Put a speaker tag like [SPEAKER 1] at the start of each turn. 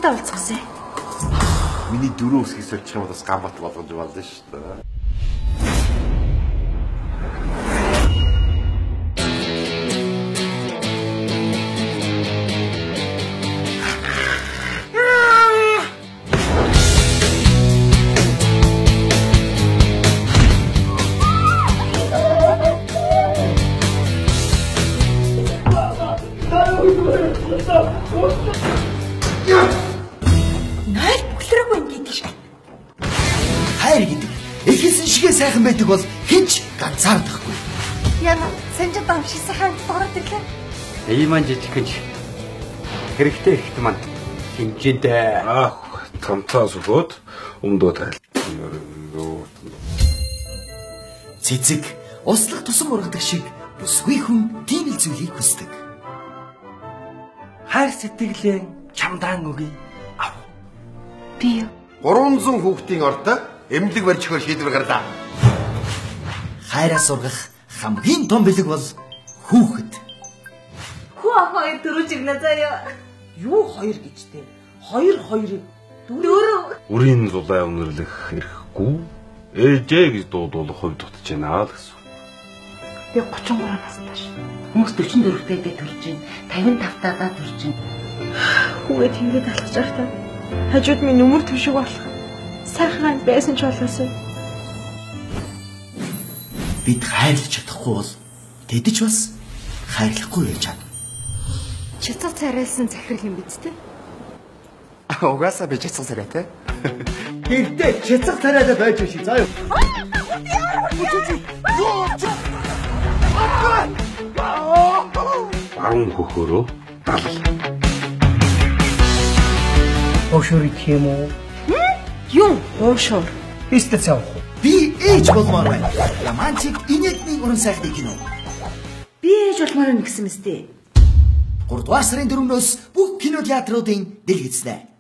[SPEAKER 1] Надтай уулзсан.
[SPEAKER 2] Миний дөрөв үсгээс олчих юм бол бас гамбат болгож болно шүү дээ.
[SPEAKER 1] Найр бүлрээгүй ингэдэг шиг.
[SPEAKER 3] Хайр гэдэг эхэлсэн шигээ сайхан байдаг бол хинч ганцаардахгүй.
[SPEAKER 1] Яна санжид амшиг сайхан дороод ирлээ.
[SPEAKER 4] Ийм маань жижиг гэж хэрэгтэй ихт маань хинжидэ.
[SPEAKER 2] Тамтаас өгөөд өмдөө тайл.
[SPEAKER 3] Цэцэг услах тусам ургадаг шиг бүсгүй хүн тийм л зүйлийг хүсдэг.
[SPEAKER 4] Хайр сэтгэлээ чамдаан өгье.
[SPEAKER 1] Би юу?
[SPEAKER 2] 300 хүүхдийн ордоо эмнэлэг барьж өгөхөөр шийдвэр гарлаа.
[SPEAKER 3] Хайраас ургах хамгийн том бэлэг бол хүүхэд.
[SPEAKER 1] Хүү хоёр дөрөв жигнэ заяа.
[SPEAKER 5] Юу хоёр гэжтэй? Хоёр
[SPEAKER 1] Дөрөв.
[SPEAKER 2] Үрийн зулаа өнөрлөх эрхгүй. Ээжээ гэж дуудуулах хувь дутж байна л гэсэн.
[SPEAKER 1] Би 33 настай ш.
[SPEAKER 5] Хүмүүс 44 дэх төрж байна. 55 таа төрж байна.
[SPEAKER 1] Хүүгээ тэгээд алхаж байхдаа хажууд минь нүмер төшиг болох. Сайхан байсан ч болоосой.
[SPEAKER 3] Бид хайрлаж чадахгүй бол тэдэж бас хайрлахгүй байж чадна.
[SPEAKER 1] Чицэг царайлсан захирал юм биз дээ.
[SPEAKER 4] Угаасаа би чицэг царай те.
[SPEAKER 3] Гэрдээ чицэг тариалаа байж биш заа юу.
[SPEAKER 2] Арун хөхөрөө дал.
[SPEAKER 5] Ошори тийм үү?
[SPEAKER 1] Юу? Уушуур.
[SPEAKER 5] Истэ цаав.
[SPEAKER 3] Би ээж болмоор байна. Романтик инээдний уран сайхны кино.
[SPEAKER 1] Би ээж болмоор нэгсэн мэт.
[SPEAKER 3] 3 дугаар сарын 4-өөс бүх кинотеатруудын дэлгэцлээ.